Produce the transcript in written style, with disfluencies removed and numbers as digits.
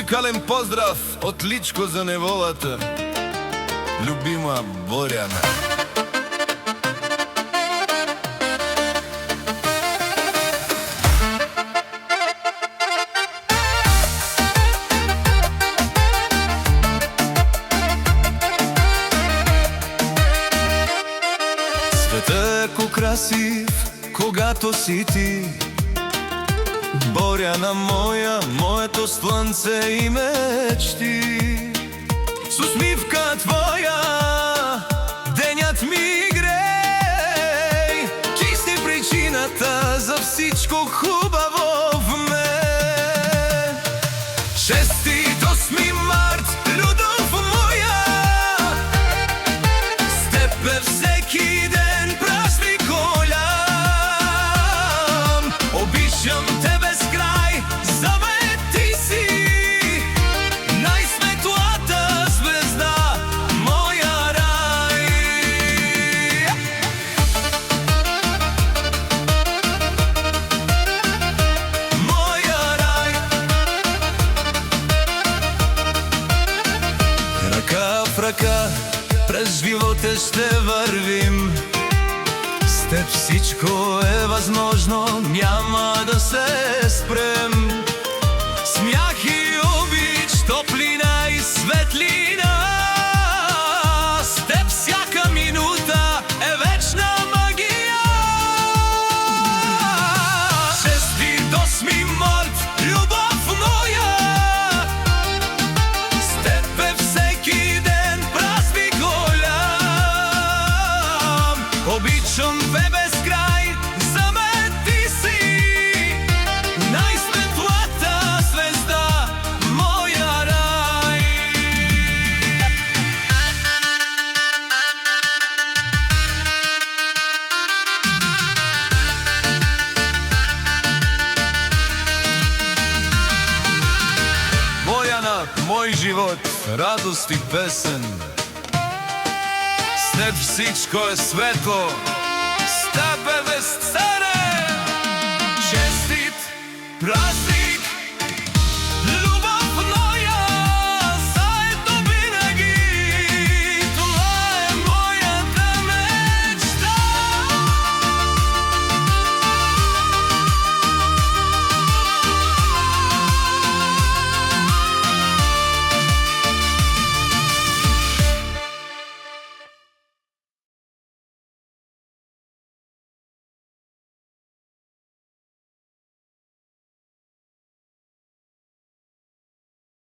Музикален поздрав од Личко за неволата, љубима Борјана. Тако красив, когато си ти, Борјана моја, моето слънце и мечти. С усмивка твоја, денят ми грей, ти си причината за всичко хубаво в мен. Честит 8 март, любов моја, с тебе всеки ден празник голям. Обичам те без крај, за мен ти си најсветлата звезда, моја рај. Моја рај. Рака в рака през живота ще вървим, с теб всичко е възможно, няма да се спрем. Смях и обич, топлина и светлина, с теб всяка минута е вечна магия. Честит 8 март, любов моя, с теб е всеки ден празник голям. Обичам те без крај, за мен ти си најсветлата звезда, моја рај. Борјана, мој живот, радост и песен, с теб всичко е светло, с теб е безценен. Честит празник